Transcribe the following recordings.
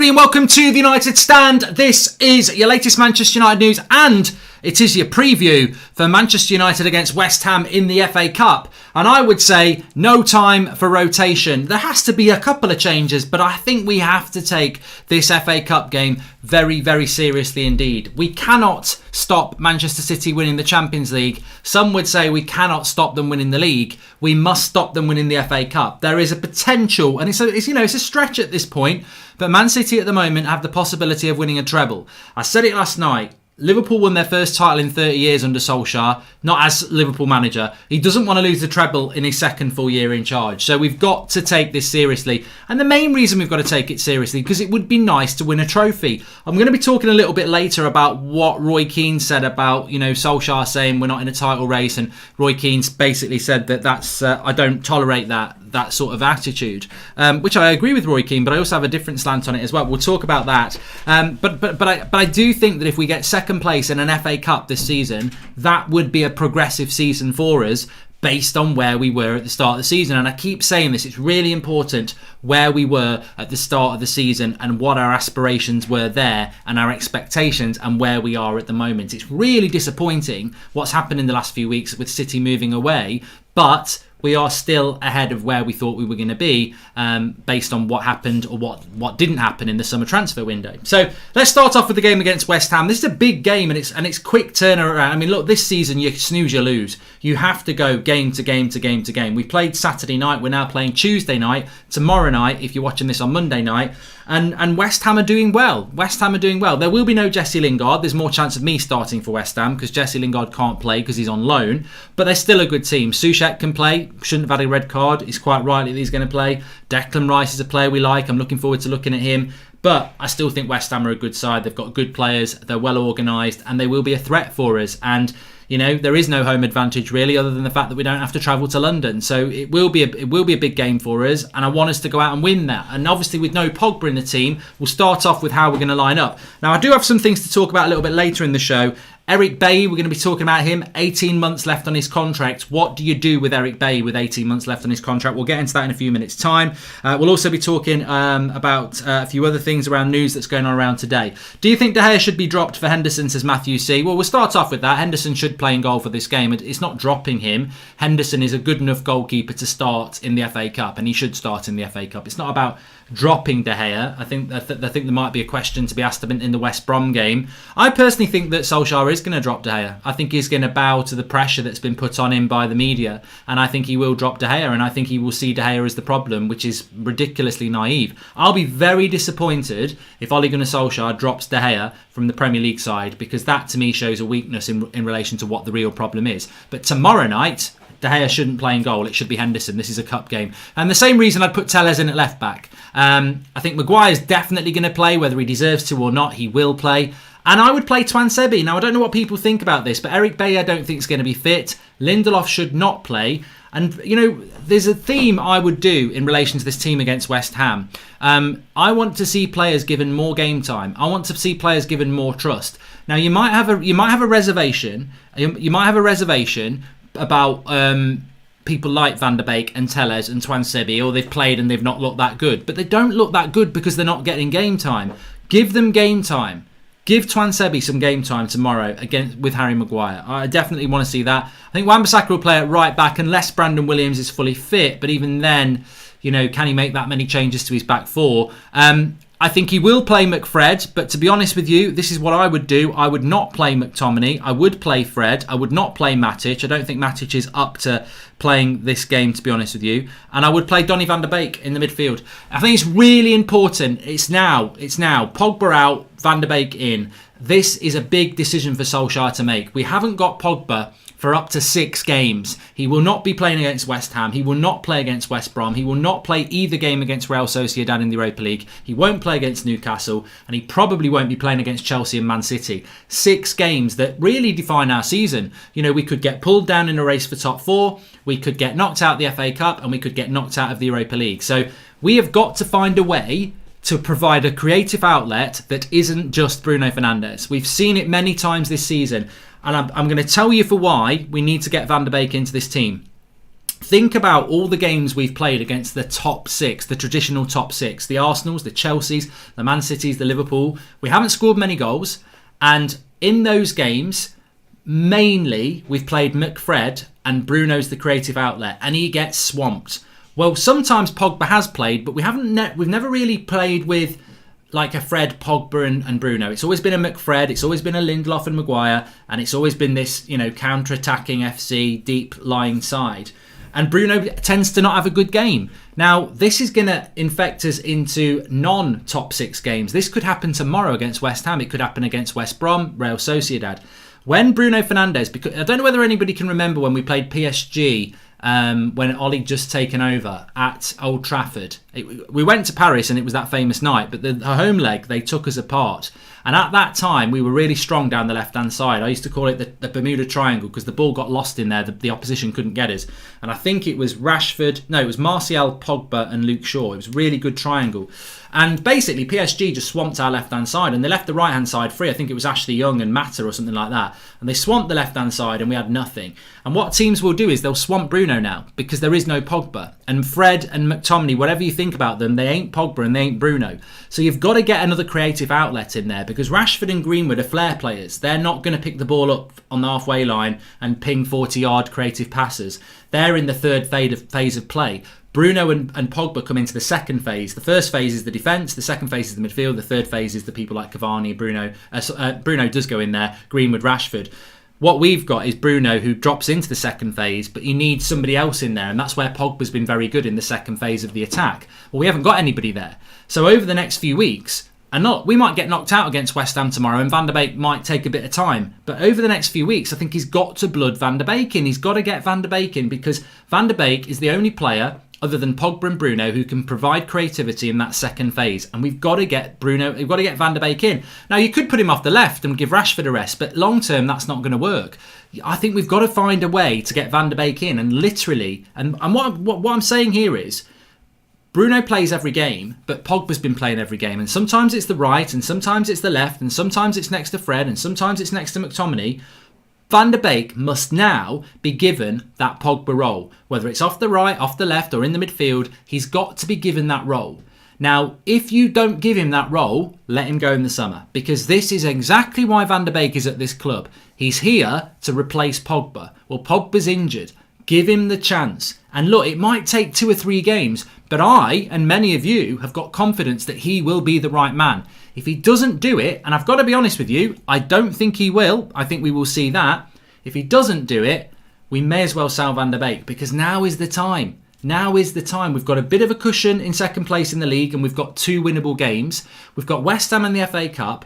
everybody, and welcome to the United Stand. This is your latest Manchester United news, and it is your preview for Manchester United against West Ham in the FA Cup. And I would say no time for rotation. There has to be a couple of changes, but I think we have to take this FA Cup game very, very seriously indeed. We cannot stop Manchester City winning the Champions League. Some would say we cannot stop them winning the league. We must stop them winning the FA Cup. There is a potential, and it's a stretch at this point, but Man City at the moment have the possibility of winning a treble. I said it last night. Liverpool won their first title in 30 years under Solskjaer, not as Liverpool manager. He doesn't want to lose the treble in his second full year in charge. So we've got to take this seriously. And the main reason we've got to take it seriously, because it would be nice to win a trophy. I'm going to be talking a little bit later about what Roy Keane said about, Solskjaer saying we're not in a title race. And Roy Keane's basically said that's I don't tolerate that sort of attitude, which I agree with Roy Keane, but I also have a different slant on it as well. We'll talk about that. But I do think that if we get second place in an FA Cup this season, that would be a progressive season for us based on where we were at the start of the season. And I keep saying this, it's really important where we were at the start of the season and what our aspirations were there and our expectations and where we are at the moment. It's really disappointing what's happened in the last few weeks with City moving away, but we are still ahead of where we thought we were going to be based on what happened or what didn't happen in the summer transfer window. So let's start off with the game against West Ham. This is a big game and it's quick turnaround. I mean, look, this season you snooze, you lose. You have to go game to game to game to game. We played Saturday night. We're now playing Tuesday night. Tomorrow night, if you're watching this on Monday night. And West Ham are doing well. West Ham are doing well. There will be no Jesse Lingard. There's more chance of me starting for West Ham because Jesse Lingard can't play because he's on loan. But they're still a good team. Soucek can play. Shouldn't have had a red card. He's quite right that he's going to play. Declan Rice is a player we like. I'm looking forward to looking at him. But I still think West Ham are a good side. They've got good players. They're well organised. And they will be a threat for us. And there is no home advantage really, other than the fact that we don't have to travel to London. So it will be a big game for us, and I want us to go out and win that. And obviously, with no Pogba in the team, we'll start off with how we're going to line up. Now, I do have some things to talk about a little bit later in the show. Eric Bailly, we're going to be talking about him. 18 months left on his contract. What do you do with Eric Bailly with 18 months left on his contract? We'll get into that in a few minutes' time. We'll also be talking about a few other things around news that's going on around today. Do you think De Gea should be dropped for Henderson, says Matthew C? Well, we'll start off with that. Henderson should play in goal for this game. It's not dropping him. Henderson is a good enough goalkeeper to start in the FA Cup, and he should start in the FA Cup. It's not about dropping De Gea. I think there might be a question to be asked in the West Brom game. I personally think that Solskjaer is going to drop De Gea. I think he's going to bow to the pressure that's been put on him by the media, and I think he will drop De Gea, and I think he will see De Gea as the problem, which is ridiculously naive. I'll be very disappointed if Ole Gunnar Solskjaer drops De Gea from the Premier League side, because that to me shows a weakness in relation to what the real problem is. But tomorrow night, De Gea shouldn't play in goal. It should be Henderson. This is a cup game. And the same reason I'd put Telles in at left back. I think Maguire's definitely going to play, whether he deserves to or not. He will play. And I would play Tuanzebe. Now, I don't know what people think about this, but Eric Bailly I don't think is going to be fit. Lindelof should not play. And, there's a theme I would do in relation to this team against West Ham. I want to see players given more game time. I want to see players given more trust. Now, you might have a reservation. You might have a reservation about people like Van der Beek and Telles and Tuanzebe, or they've played and they've not looked that good. But they don't look that good because they're not getting game time. Give them game time. Give Tuanzebe some game time tomorrow with Harry Maguire. I definitely want to see that. I think Wan-Bissaka will play at right back unless Brandon Williams is fully fit. But even then, can he make that many changes to his back four? I think he will play McFred, but to be honest with you, this is what I would do. I would not play McTominay. I would play Fred. I would not play Matic. I don't think Matic is up to playing this game, to be honest with you. And I would play Donny van der Beek in the midfield. I think it's really important. It's now. Pogba out, Van der Beek in. This is a big decision for Solskjaer to make. We haven't got Pogba for up to 6 games. He will not be playing against West Ham. He will not play against West Brom. He will not play either game against Real Sociedad in the Europa League. He won't play against Newcastle, and he probably won't be playing against Chelsea and Man City. 6 games that really define our season. We could get pulled down in a race for top 4. We could get knocked out of the FA Cup, and we could get knocked out of the Europa League. So we have got to find a way to provide a creative outlet that isn't just Bruno Fernandes. We've seen it many times this season. And I'm going to tell you for why we need to get Van der Beek into this team. Think about all the games we've played against the top 6, the traditional top 6, the Arsenals, the Chelseas, the Man Cities, the Liverpool. We haven't scored many goals, and in those games, mainly we've played McFred, and Bruno's the creative outlet, and he gets swamped. Well, sometimes Pogba has played, but we've never really played with like a Fred, Pogba and Bruno. It's always been a McFred, it's always been a Lindelof and Maguire, and it's always been this, counter-attacking FC, deep-lying side. And Bruno tends to not have a good game. Now, this is going to infect us into non-top 6 games. This could happen tomorrow against West Ham. It could happen against West Brom, Real Sociedad. When Bruno Fernandes, because I don't know whether anybody can remember when we played PSG, when Ollie just taken over at Old Trafford. We went to Paris and it was that famous night, but the home leg, they took us apart. And at that time, we were really strong down the left-hand side. I used to call it the Bermuda Triangle because the ball got lost in there. The opposition couldn't get us. And I think it was it was Martial, Pogba and Luke Shaw. It was a really good triangle. And basically, PSG just swamped our left-hand side and they left the right-hand side free. I think it was Ashley Young and Mata or something like that. And they swamped the left-hand side and we had nothing. And what teams will do is they'll swamp Bruno now because there is no Pogba. And Fred and McTominay, whatever you think about them, they ain't Pogba and they ain't Bruno. So you've got to get another creative outlet in there because Rashford and Greenwood are flair players. They're not going to pick the ball up on the halfway line and ping 40-yard creative passes. They're in the third phase of play. Bruno and Pogba come into the second phase. The first phase is the defence, the second phase is the midfield, the third phase is the people like Cavani, Bruno. Bruno does go in there, Greenwood, Rashford. What we've got is Bruno who drops into the second phase, but you need somebody else in there, and that's where Pogba's been very good in the second phase of the attack. Well, we haven't got anybody there. So over the next few weeks, we might get knocked out against West Ham tomorrow and Van der Beek might take a bit of time. But over the next few weeks, I think he's got to blood Van der Beek in. He's got to get Van der Beek in because Van der Beek is the only player other than Pogba and Bruno who can provide creativity in that second phase. And we've got to get Van der Beek in. Now, you could put him off the left and give Rashford a rest, but long term, that's not going to work. I think we've got to find a way to get Van der Beek in and literally, and what I'm saying here is, Bruno plays every game, but Pogba's been playing every game. And sometimes it's the right, and sometimes it's the left, and sometimes it's next to Fred, and sometimes it's next to McTominay. Van der Beek must now be given that Pogba role. Whether it's off the right, off the left, or in the midfield, he's got to be given that role. Now, if you don't give him that role, let him go in the summer. Because this is exactly why Van der Beek is at this club. He's here to replace Pogba. Well, Pogba's injured. Give him the chance. And look, it might take 2 or 3 games, but I, and many of you, have got confidence that he will be the right man. If he doesn't do it, and I've got to be honest with you, I don't think he will. I think we will see that. If he doesn't do it, we may as well sell Van der Beek because now is the time. Now is the time. We've got a bit of a cushion in second place in the league and we've got 2 winnable games. We've got West Ham and the FA Cup.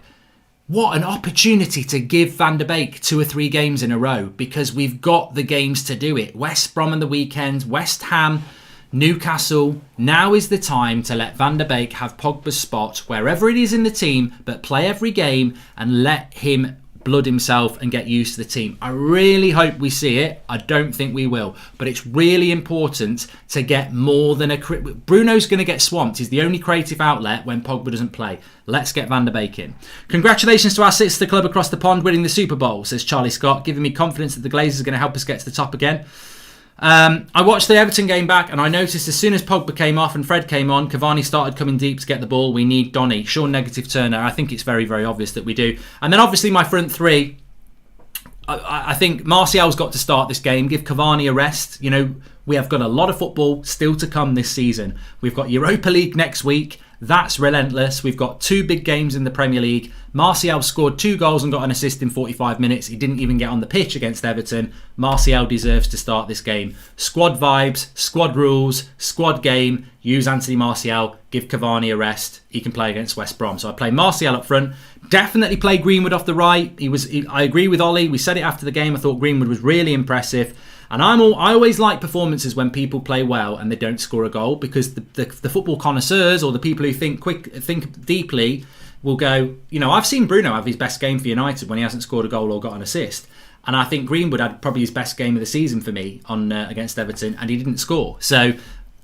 What an opportunity to give Van der Beek 2 or 3 games in a row because we've got the games to do it. West Brom on the weekend, West Ham, Newcastle. Now is the time to let Van der Beek have Pogba's spot wherever it is in the team, but play every game and let him blood himself and get used to the team. I really hope we see it. I don't think we will, but it's really important to get more than Bruno's going to get swamped. He's the only creative outlet when Pogba doesn't play. Let's get Van der Beek in. Congratulations to our sister club across the pond winning the Super Bowl, says Charlie Scott, giving me confidence that the Glazers are going to help us get to the top again. I watched the Everton game back and I noticed as soon as Pogba came off and Fred came on, Cavani started coming deep to get the ball. We need Donny. Sean negative Turner. I think it's very, very obvious that we do. And then obviously my front three, I think Martial's got to start this game. Give Cavani a rest. You know, we have got a lot of football still to come this season. We've got Europa League next week. That's relentless. We've got 2 big games in the Premier League. Martial scored 2 goals and got an assist in 45 minutes. He didn't even get on the pitch against Everton. Martial deserves to start this game. Squad vibes, squad rules, squad game. Use Anthony Martial. Give Cavani a rest. He can play against West Brom. So I play Martial up front. Definitely play Greenwood off the right. I agree with Ollie. We said it after the game. I thought Greenwood was really impressive. And I always like performances when people play well and they don't score a goal because the football connoisseurs or the people who think deeply will go, you know, I've seen Bruno have his best game for United when he hasn't scored a goal or got an assist. And I think Greenwood had probably his best game of the season for me on against Everton and he didn't score. So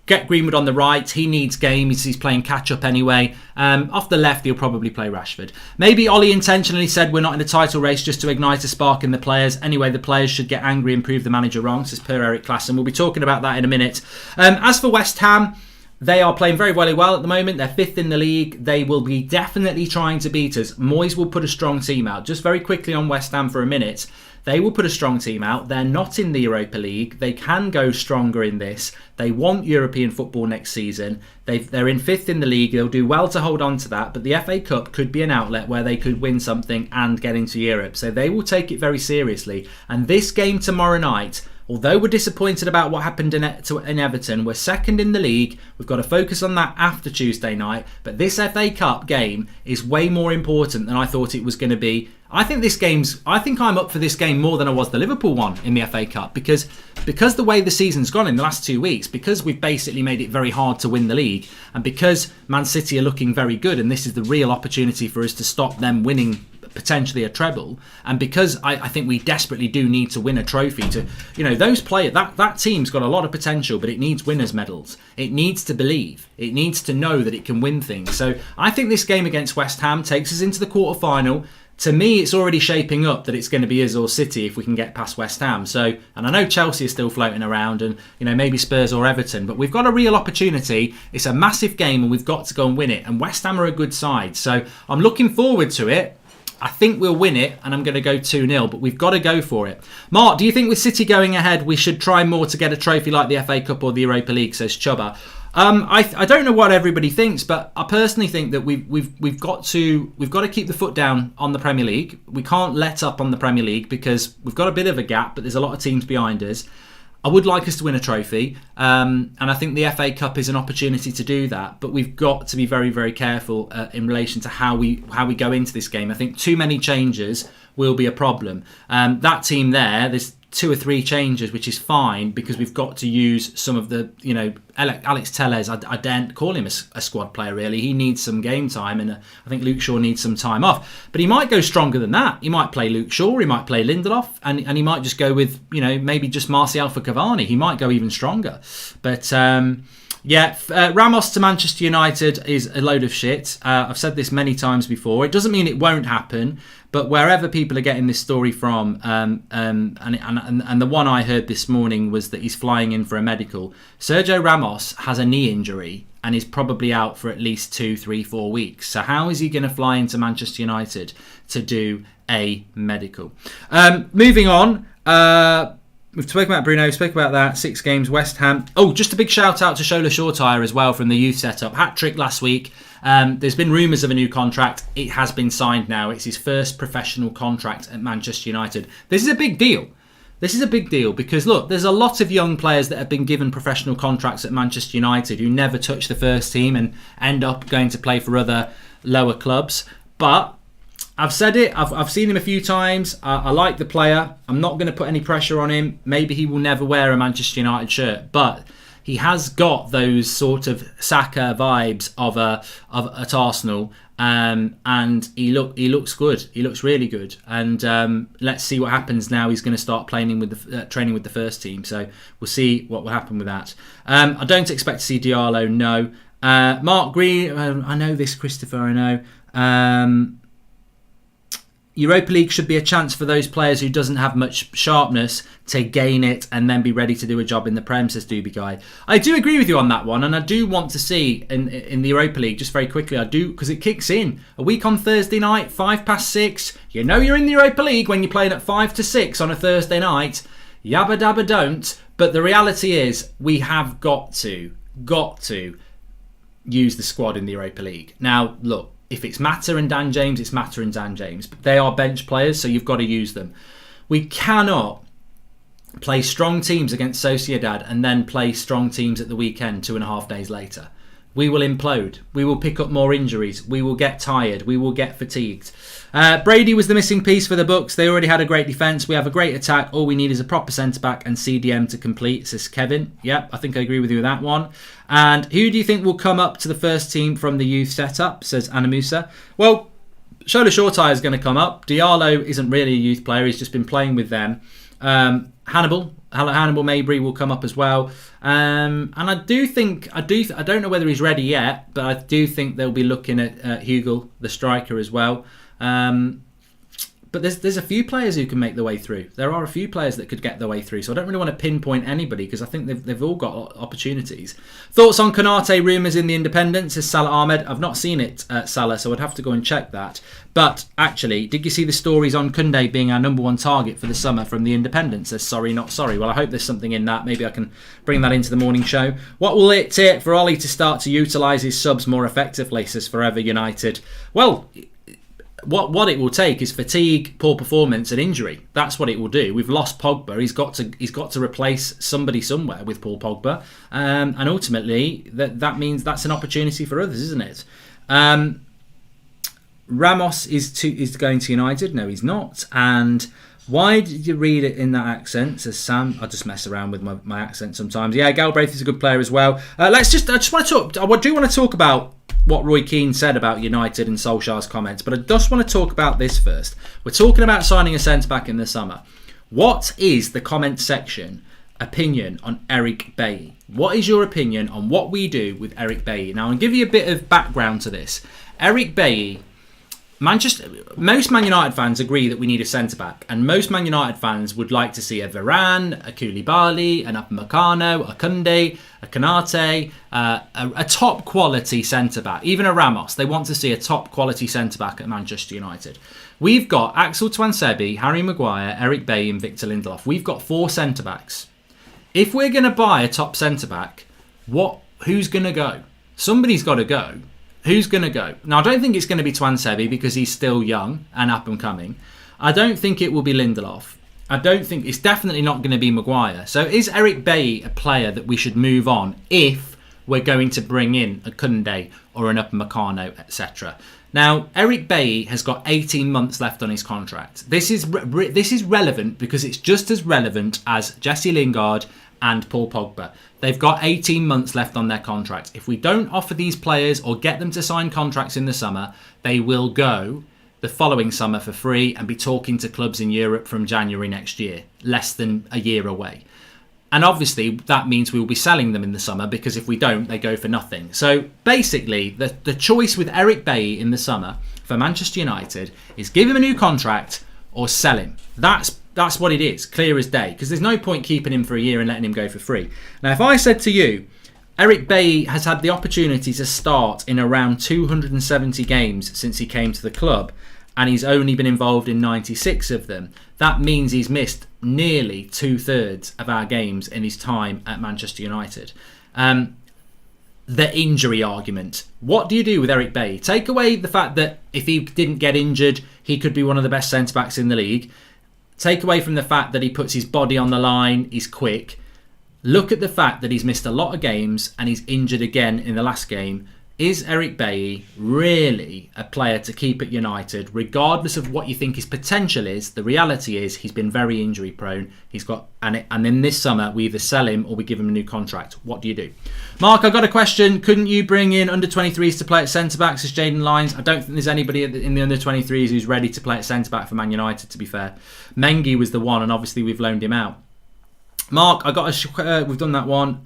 Get Greenwood on the right. He needs games. He's playing catch-up anyway. Off the left, he'll probably play Rashford. Maybe Ollie intentionally said we're not in a title race just to ignite a spark in the players. Anyway, the players should get angry and prove the manager wrong, says Per Eric Klassen. We'll be talking about that in a minute. As for West Ham, they are playing very, very well at the moment. They're 5th in the league. They will be definitely trying to beat us. Moyes will put a strong team out. Just very quickly on West Ham for a minute. They will put a strong team out. They're not in the Europa League. They can go stronger in this. They want European football next season. They're in 5th in the league. They'll do well to hold on to that. But the FA Cup could be an outlet where they could win something and get into Europe. So they will take it very seriously. And this game tomorrow night, although we're disappointed about what happened in Everton, we're 2nd in the league. We've got to focus on that after Tuesday night. But this FA Cup game is way more important than I thought it was going to be. I think I'm up for this game more than I was the Liverpool one in the FA Cup because the way the season's gone in the last 2 weeks, because we've basically made it very hard to win the league, and because Man City are looking very good, and this is the real opportunity for us to stop them winning potentially a treble, and because I think we desperately do need to win a trophy to, those players, that team's got a lot of potential, but it needs winners' medals. It needs to believe. It needs to know that it can win things. So I think this game against West Ham takes us into the quarter-final. To me, it's already shaping up that it's going to be us or City if we can get past West Ham. So, and I know Chelsea is still floating around, and maybe Spurs or Everton, but we've got a real opportunity. It's a massive game, and we've got to go and win it. And West Ham are a good side, so I'm looking forward to it. I think we'll win it, and I'm going to go 2-0, but we've got to go for it. Mark, do you think with City going ahead, we should try more to get a trophy like the FA Cup or the Europa League, says Chubba? I don't know what everybody thinks, but I personally think that we've got to keep the foot down on the Premier League. We can't let up on the Premier League because we've got a bit of a gap, but there's a lot of teams behind us. I would like us to win a trophy, and I think the FA Cup is an opportunity to do that. But we've got to be very, very careful in relation to how we go into this game. I think too many changes will be a problem. That team there's 2 or 3 changes, which is fine because we've got to use some of the, Alex Telles, I daren't call him a squad player really. He needs some game time, and I think Luke Shaw needs some time off. But he might go stronger than that. He might play Luke Shaw, he might play Lindelof, and he might just go with, maybe just Martial for Cavani. He might go even stronger. But Ramos to Manchester United is a load of shit. I've said this many times before. It doesn't mean it won't happen, but wherever people are getting this story from, and the one I heard this morning was that he's flying in for a medical. Sergio Ramos has a knee injury and is probably out for at least 2, 3, 4 weeks. So how is he going to fly into Manchester United to do a medical? Moving on. We've spoken about Bruno, spoke about that. 6 games, West Ham. Oh, just a big shout out to Shola Shortire as well from the youth setup. Hat-trick last week. There's been rumours of a new contract. It has been signed now. It's his first professional contract at Manchester United. This is a big deal. This is a big deal because, look, there's a lot of young players that have been given professional contracts at Manchester United who never touch the first team and end up going to play for other lower clubs. But I've said it. I've seen him a few times. I like the player. I'm not going to put any pressure on him. Maybe he will never wear a Manchester United shirt, but he has got those sort of Saka vibes of at Arsenal, and he looks good. He looks really good. And let's see what happens now. He's going to start playing with the training with the first team. So we'll see what will happen with that. I don't expect to see Diallo. No. Mark Green. I know this, Christopher. I know. Europa League should be a chance for those players who doesn't have much sharpness to gain it and then be ready to do a job in the Prem, says Doobie Guy. I do agree with you on that one, and I do want to see in the Europa League, just very quickly, I do, because it kicks in a week on Thursday night, 6:05. You know you're in the Europa League when you're playing at 5 to 6 on a Thursday night. Yabba dabba don't. But the reality is we have got to use the squad in the Europa League. Now, look, if it's Mata and Dan James, it's Mata and Dan James. But they are bench players, so you've got to use them. We cannot play strong teams against Sociedad and then play strong teams at the weekend 2.5 days later. We will implode. We will pick up more injuries. We will get tired. We will get fatigued. Brady was the missing piece for the Bucks. They already had a great defence. We have a great attack. All we need is a proper centre-back and CDM to complete, says Kevin. Yep, I think I agree with you with that one. And who do you think will come up to the first team from the youth setup, says Anamusa. Well, Shola Shortire is going to come up. Diallo isn't really a youth player. He's just been playing with them. Hannibal Mabry will come up as well. And I don't know whether he's ready yet, but I do think they'll be looking at Hugel, the striker, as well. But there's a few players who can make their way through. There are a few players that could get their way through. So I don't really want to pinpoint anybody because I think they've all got opportunities. Thoughts on Konate rumours in the Independent, says Salah Ahmed. I've not seen it, Salah, so I'd have to go and check that. But actually, did you see the stories on Koundé being our number one target for the summer from the Independent? Says sorry, not sorry. Well, I hope there's something in that. Maybe I can bring that into the morning show. What will it take for Ollie to start to utilise his subs more effectively, says Forever United? Well, What it will take is fatigue, poor performance, and injury. That's what it will do. We've lost Pogba. He's got to replace somebody somewhere with Paul Pogba, and ultimately that means that's an opportunity for others, isn't it? Ramos is going to United. No, he's not. And why did you read it in that accent? Says Sam. I just mess around with my accent sometimes. Yeah, Galbraith is a good player as well. I do want to talk about what Roy Keane said about United and Solskjaer's comments, but I just want to talk about this first. We're talking about signing a centre-back in the summer. What is the comment section opinion on Eric Bailly? What is your opinion on what we do with Eric Bailly? Now, I'll give you a bit of background to this. Eric Bailly, most Man United fans agree that we need a centre-back, and most Man United fans would like to see a Varane, a Koulibaly, an Upamecano, a Koundé, a Konate, a top-quality centre-back, even a Ramos. They want to see a top-quality centre-back at Manchester United. We've got Axel Tuanzebe, Harry Maguire, Eric Bailly and Victor Lindelof. We've got 4 centre-backs. If we're going to buy a top centre-back, who's going to go? Somebody's got to go. Who's going to go? Now, I don't think it's going to be Tuanzebe because he's still young and up and coming. I don't think it will be Lindelof. I don't think it's definitely not going to be Maguire. So is Eric Bailly a player that we should move on if we're going to bring in a Koundé or an Upamecano, etc.? Now, Eric Bailly has got 18 months left on his contract. This is relevant because it's just as relevant as Jesse Lingard and Paul Pogba. They've got 18 months left on their contract. If we don't offer these players or get them to sign contracts in the summer, they will go the following summer for free and be talking to clubs in Europe from January next year, less than a year away. And obviously that means we will be selling them in the summer because if we don't, they go for nothing. So basically, the choice with Eric Bailly in the summer for Manchester United is give him a new contract or sell him. That's what it is, clear as day, because there's no point keeping him for a year and letting him go for free. Now, if I said to you, Eric Bailly has had the opportunity to start in around 270 games since he came to the club, and he's only been involved in 96 of them, that means he's missed nearly 2/3 of our games in his time at Manchester United. The injury argument. What do you do with Eric Bailly? Take away the fact that if he didn't get injured, he could be one of the best centre-backs in the league. Take away from the fact that he puts his body on the line, he's quick. Look at the fact that he's missed a lot of games and he's injured again in the last game. Is Eric Bailly really a player to keep at United, regardless of what you think his potential is? The reality is he's been very injury prone. And in this summer we either sell him or we give him a new contract. What do you do? Mark, I've got a question. Couldn't you bring in under 23s to play at centre back? Says Jaden Lyons. I don't think there's anybody in the under 23s who's ready to play at centre back for Man United, to be fair. Mengi was the one, and obviously we've loaned him out. Mark, we've done that one.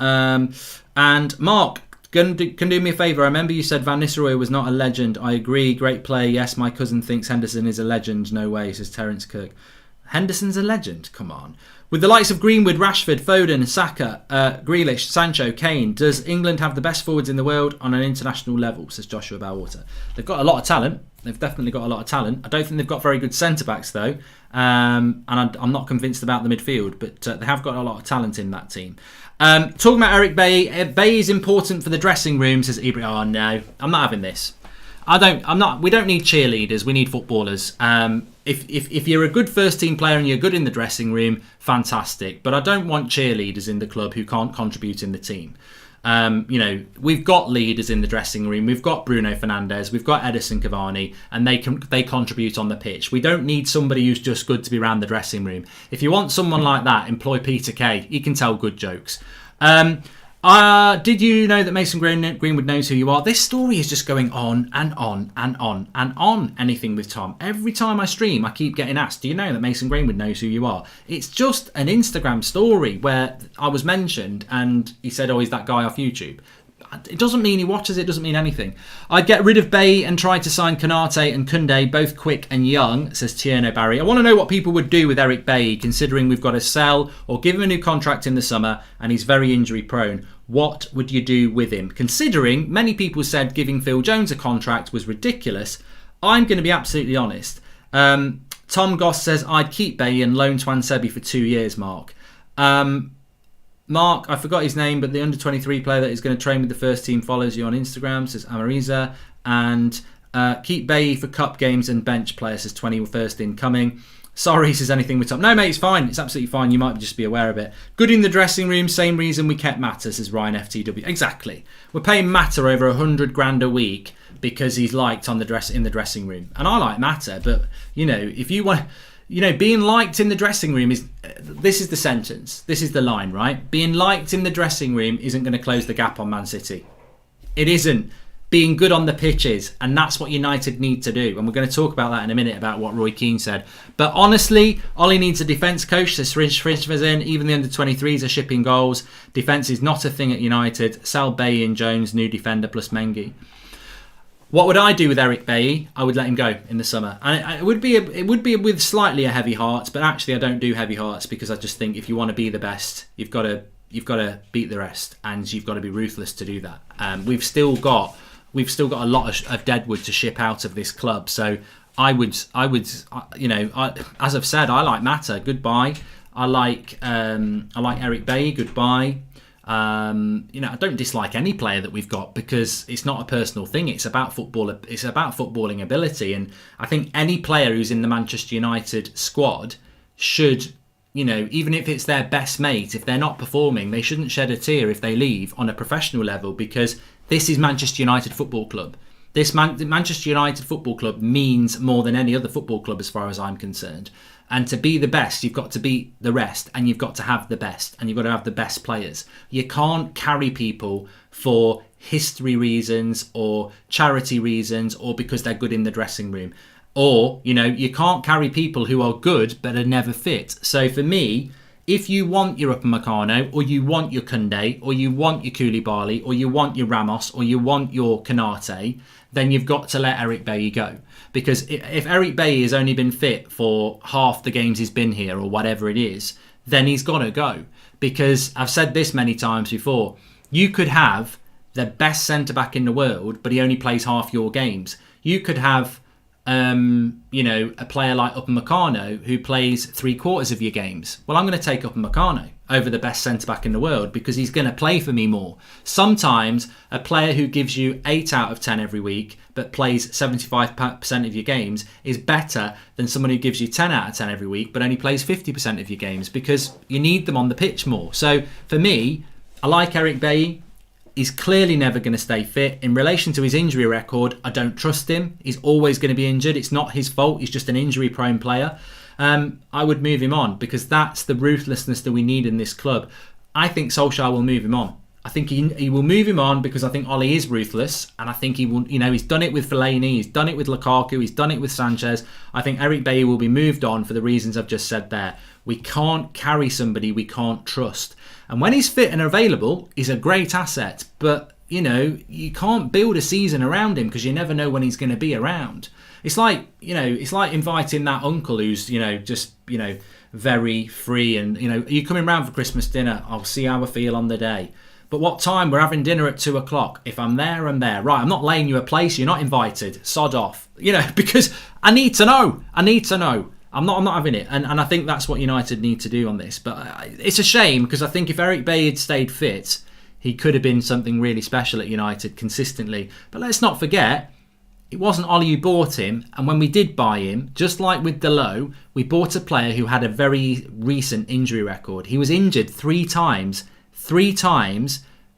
And Mark, can do me a favour. I remember you said Van Nistelrooy was not a legend. I agree. Great player. Yes, my cousin thinks Henderson is a legend. No way, says Terence Kirk. Henderson's a legend. Come on. With the likes of Greenwood, Rashford, Foden, Saka, Grealish, Sancho, Kane, does England have the best forwards in the world on an international level, says Joshua Bowwater. They've got a lot of talent. They've definitely got a lot of talent. I don't think they've got very good centre-backs, though. And I'm not convinced about the midfield, but they have got a lot of talent in that team. Talking about Eric Bailly. Bailly is important for the dressing room, says Ibra. Oh, no. I'm not having this. We don't need cheerleaders. We need footballers. If you're a good first team player and you're good in the dressing room, fantastic. But I don't want cheerleaders in the club who can't contribute in the team. We've got leaders in the dressing room. We've got Bruno Fernandes. We've got Edison Cavani, and they contribute on the pitch. We don't need somebody who's just good to be around the dressing room. If you want someone like that, employ Peter Kay. He can tell good jokes. Did you know that Mason Greenwood knows who you are? This story is just going on and on and on and on. Anything with Tom. Every time I stream, I keep getting asked, do you know that Mason Greenwood knows who you are? It's just an Instagram story where I was mentioned and he said, oh, he's that guy off YouTube. It doesn't mean he watches it, doesn't mean anything. I'd get rid of Bailly and try to sign Konate and Koundé, both quick and young, says Tierno Barry. I want to know what people would do with Eric Bailly, considering we've got to sell or give him a new contract in the summer and he's very injury prone. What would you do with him? Considering many people said giving Phil Jones a contract was ridiculous, I'm going to be absolutely honest. Tom Goss says, I'd keep Bailly and loan Twan Sebi for 2 years, Mark. Mark, I forgot his name, but the under-23 player that is going to train with the first team follows you on Instagram, says Amariza. And keep Bailly for cup games and bench players, says 21st incoming. Sorry, says anything with Tom. No, mate, it's fine. It's absolutely fine. You might just be aware of it. Good in the dressing room, same reason we kept Mata, says Ryan FTW. Exactly. We're paying Mata over 100 grand a week because he's liked in the dressing room. And I like Mata, but, you know, if you want... You know, being liked in the dressing room is... This is the sentence. This is the line, right? Being liked in the dressing room isn't going to close the gap on Man City. It isn't. Being good on the pitch is. And that's what United need to do. And we're going to talk about that in a minute, about what Roy Keane said. But honestly, Ollie needs a defence coach. So Srinch in. Even the under-23s are shipping goals. Defence is not a thing at United. Sal Bailly and Jones, new defender plus Mengi. What would I do with Eric Bailly? I would let him go in the summer, and it would be with slightly a heavy heart. But actually, I don't do heavy hearts because I just think if you want to be the best, you've got to beat the rest, and you've got to be ruthless to do that. We've still got a lot of deadwood to ship out of this club. So I would, you know, as I've said, I like Mata. Goodbye. I like Eric Bailly. Goodbye. You know, I don't dislike any player that we've got because it's not a personal thing. It's about football. It's about footballing ability, and I think any player who's in the Manchester United squad should, you know, even if it's their best mate, if they're not performing, they shouldn't shed a tear if they leave on a professional level, because this is Manchester United Football Club. Manchester United Football Club means more than any other football club as far as I'm concerned. And to be the best, you've got to beat the rest, and you've got to have the best, and you've got to have the best players. You can't carry people for history reasons or charity reasons or because they're good in the dressing room. Or, you know, you can't carry people who are good but are never fit. So for me, if you want your Upamecano, or you want your Koundé, or you want your Koulibaly, or you want your Ramos, or you want your Konate, then you've got to let Eric Bailly go. Because if Eric Bailly has only been fit for half the games he's been here, or whatever it is, then he's got to go. Because I've said this many times before, you could have the best centre-back in the world, but he only plays half your games. You could have, you know, a player like Upamecano who plays 3/4 of your games. Well, I'm going to take Upamecano over the best centre-back in the world because he's going to play for me more. Sometimes a player who gives you 8 out of 10 every week but plays 75% of your games is better than someone who gives you 10 out of 10 every week but only plays 50% of your games, because you need them on the pitch more. So for me, I like Eric Bailly. He's clearly never going to stay fit. In relation to his injury record, I don't trust him. He's always going to be injured. It's not his fault. He's just an injury-prone player. I would move him on because that's the ruthlessness that we need in this club. I think Solskjaer will move him on. I think he will move him on because I think Ollie is ruthless, and I think he will. You know, he's done it with Fellaini, he's done it with Lukaku, he's done it with Sanchez. I think Eric Bailly will be moved on for the reasons I've just said there. We can't carry somebody we can't trust, and when he's fit and available, he's a great asset. But you know, you can't build a season around him because you never know when he's going to be around. It's like, you know, it's like inviting that uncle who's, you know, just, you know, very free and, you know, are you coming round for Christmas dinner? I'll see how I feel on the day. But what time? We're having dinner at 2 o'clock. If I'm there, I'm there. Right, I'm not laying you a place. You're not invited. Sod off. You know, because I need to know. I'm not having it. And I think that's what United need to do on this. But it's a shame because I think if Eric Bailly had stayed fit, he could have been something really special at United consistently. But let's not forget, it wasn't Ollie who bought him, and when we did buy him, just like with Delo, we bought a player who had a very recent injury record. He was injured 3 times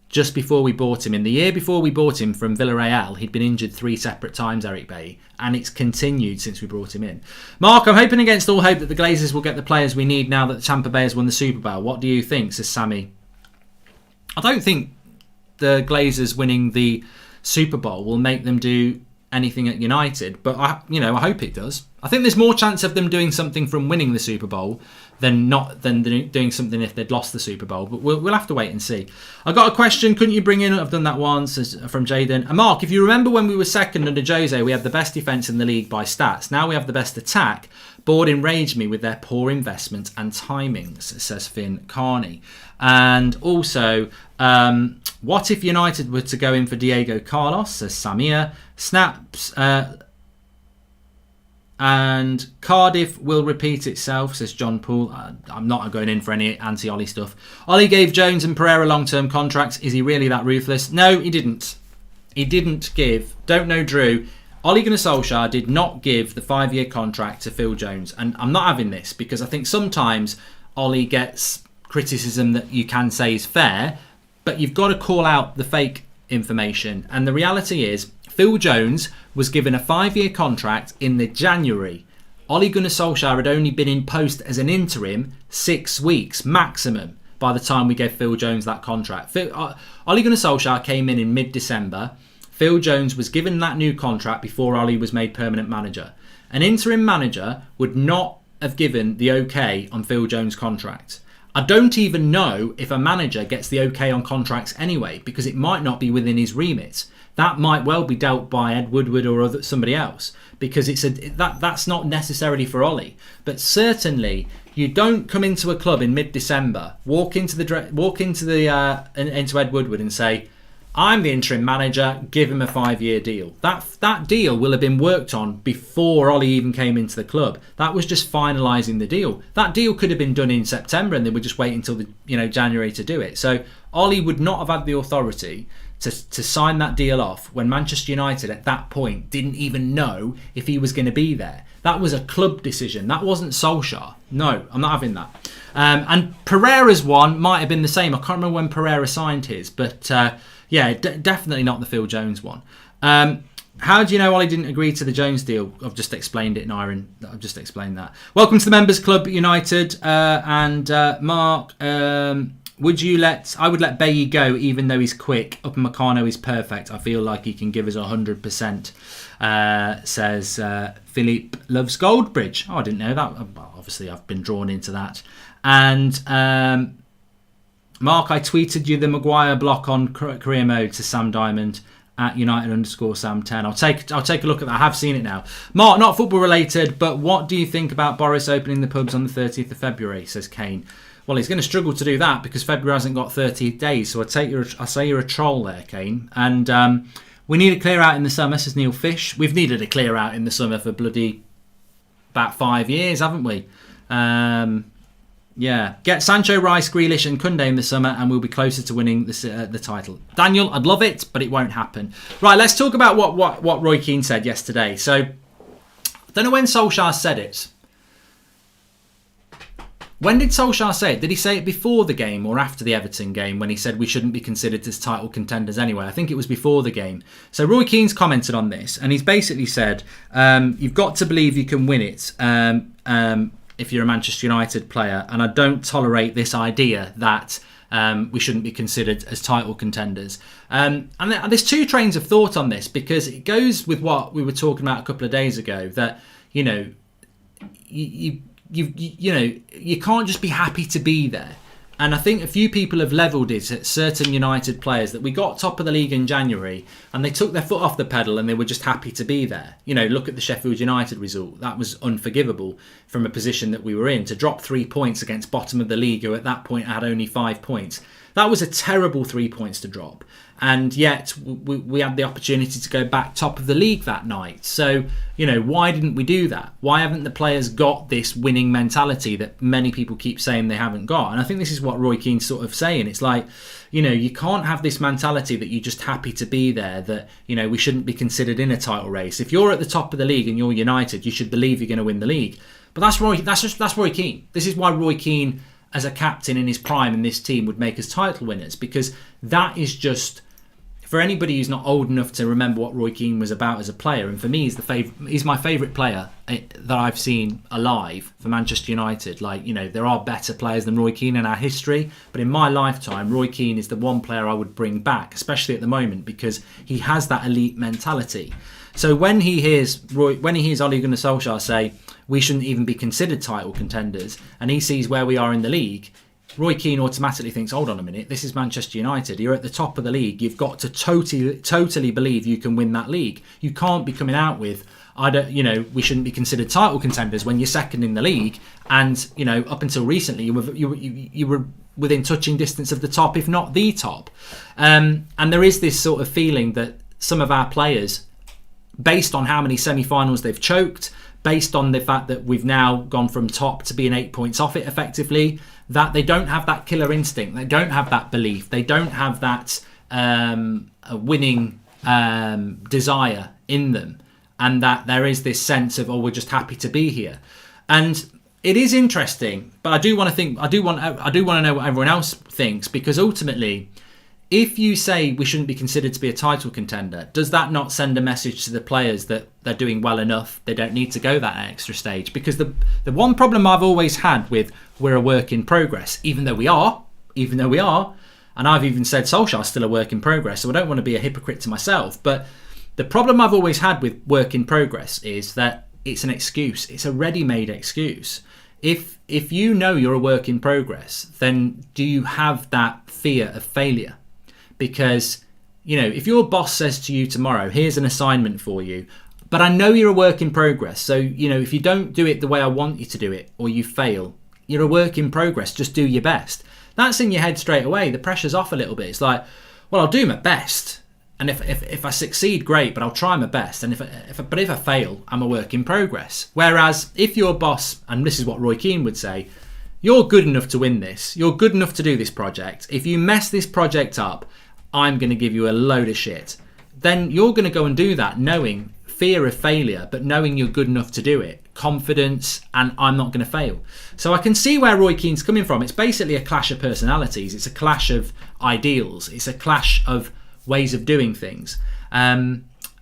just before we bought him. In the year before we bought him from Villarreal, he'd been injured 3 separate times, Eric Bailly, and it's continued since we brought him in. Mark, I'm hoping against all hope that the Glazers will get the players we need now that the Tampa Bay has won the Super Bowl. What do you think, says Sammy? I don't think the Glazers winning the Super Bowl will make them do anything at United, but I hope it does. I think there's more chance of them doing something from winning the Super Bowl than doing something if they'd lost the Super Bowl. But we'll have to wait and see. I got a question. Couldn't you bring in? I've done that once from Jaden. And Mark, if you remember when we were second under Jose, we had the best defence in the league by stats. Now we have the best attack. Board enraged me with their poor investment and timings, says Finn Carney. And also, what if United were to go in for Diego Carlos, says Samir. Snaps, and Cardiff will repeat itself, says John Poole. I'm not going in for any anti-Ollie stuff. Ollie gave Jones and Pereira long-term contracts. Is he really that ruthless? No, he didn't. He didn't give. Don't know Drew. Ole Gunnar Solskjaer did not give the 5-year contract to Phil Jones. And I'm not having this because I think sometimes Ollie gets criticism that you can say is fair, but you've got to call out the fake information. And the reality is, Phil Jones was given a 5-year contract in the January. Ole Gunnar Solskjaer had only been in post as an interim 6 weeks maximum by the time we gave Phil Jones that contract. Ole Gunnar Solskjaer came in mid-December. Phil Jones was given that new contract before Ole was made permanent manager. An interim manager would not have given the okay on Phil Jones' contract. I don't even know if a manager gets the okay on contracts anyway, because it might not be within his remit. That might well be dealt by Ed Woodward or somebody else, because that's not necessarily for Ollie. But certainly, you don't come into a club in mid-December, walk into Ed Woodward and say, I'm the interim manager, give him a 5-year deal. That deal will have been worked on before Ollie even came into the club. That was just finalising the deal. That deal could have been done in September and they would just wait until January to do it. So Ollie would not have had the authority to sign that deal off when Manchester United at that point didn't even know if he was going to be there. That was a club decision. That wasn't Solskjaer. No, I'm not having that. And Pereira's one might have been the same. I can't remember when Pereira signed his, but definitely not the Phil Jones one. How do you know Ollie didn't agree to the Jones deal? I've just explained it, Nira. I've just explained that. Welcome to the Members Club United. And Mark, I would let Bailly go even though he's quick. Upamecano is perfect. I feel like he can give us 100%, says Philippe Loves Goldbridge. Oh, I didn't know that. Obviously, I've been drawn into that. And Mark, I tweeted you the Maguire block on career mode to Sam Diamond at United_Sam10. I'll take a look at that. I have seen it now. Mark, not football related, but what do you think about Boris opening the pubs on the 30th of February, says Kane. Well, he's going to struggle to do that because February hasn't got 30 days. So I say you're a troll there, Kane. And we need a clear out in the summer, says Neil Fish. We've needed a clear out in the summer for bloody about 5 years, haven't we? Get Sancho, Rice, Grealish and Koundé in the summer and we'll be closer to winning the title. Daniel, I'd love it, but it won't happen. Right, let's talk about what Roy Keane said yesterday. So, I don't know when Solskjaer said it. When did Solskjaer say it? Did he say it before the game or after the Everton game when he said we shouldn't be considered as title contenders anyway? I think it was before the game. So Roy Keane's commented on this and he's basically said, you've got to believe you can win it if you're a Manchester United player. And I don't tolerate this idea that we shouldn't be considered as title contenders. And there's two trains of thought on this because it goes with what we were talking about a couple of days ago that, you can't just be happy to be there. And I think a few people have levelled it at certain United players that we got top of the league in January and they took their foot off the pedal and they were just happy to be there. Look at the Sheffield United result. That was unforgivable from a position that we were in. To drop 3 points against bottom of the league, who at that point had only 5 points. That was a terrible 3 points to drop. And yet we had the opportunity to go back top of the league that night. So, why didn't we do that? Why haven't the players got this winning mentality that many people keep saying they haven't got? And I think this is what Roy Keane's sort of saying. It's like, you can't have this mentality that you're just happy to be there, that, we shouldn't be considered in a title race. If you're at the top of the league and you're United, you should believe you're going to win the league. But that's Roy Keane. This is why Roy Keane, as a captain in his prime in this team, would make us title winners, because that is just for anybody who's not old enough to remember what Roy Keane was about as a player, and for me, he's my favourite player that I've seen alive for Manchester United. Like, you know, there are better players than Roy Keane in our history, but in my lifetime, Roy Keane is the one player I would bring back, especially at the moment, because he has that elite mentality. So when he hears Ole Gunnar Solskjaer say we shouldn't even be considered title contenders, and he sees where we are in the league, Roy Keane automatically thinks, hold on a minute, this is Manchester United. You're at the top of the league. You've got to totally believe you can win that league. You can't be coming out with, we shouldn't be considered title contenders when you're second in the league. And, you know, up until recently, you were within touching distance of the top, if not the top. And there is this sort of feeling that some of our players, based on how many semi-finals they've choked, based on the fact that we've now gone from top to being 8 points off it effectively, that they don't have that killer instinct, they don't have that belief, they don't have that winning desire in them, and that there is this sense of, we're just happy to be here. And it is interesting, but I do want to know what everyone else thinks, because ultimately, if you say we shouldn't be considered to be a title contender, does that not send a message to the players that they're doing well enough, they don't need to go that extra stage? Because the one problem I've always had with we're a work in progress, even though we are, and I've even said Solskjaer's still a work in progress, so I don't want to be a hypocrite to myself, but the problem I've always had with work in progress is that it's an excuse. It's a ready-made excuse. If you know you're a work in progress, then do you have that fear of failure? Because, you know, if your boss says to you tomorrow, here's an assignment for you, but I know you're a work in progress. So, you know, if you don't do it the way I want you to do it, or you fail, you're a work in progress. Just do your best. That's in your head straight away. The pressure's off a little bit. It's like, well, I'll do my best. And if I succeed, great, but I'll try my best. And if I fail, I'm a work in progress. Whereas if your boss, and this is what Roy Keane would say, you're good enough to win this. You're good enough to do this project. If you mess this project up, I'm going to give you a load of shit. Then you're going to go and do that knowing fear of failure, but knowing you're good enough to do it. Confidence, and I'm not going to fail. So I can see where Roy Keane's coming from. It's basically a clash of personalities. It's a clash of ideals. It's a clash of ways of doing things.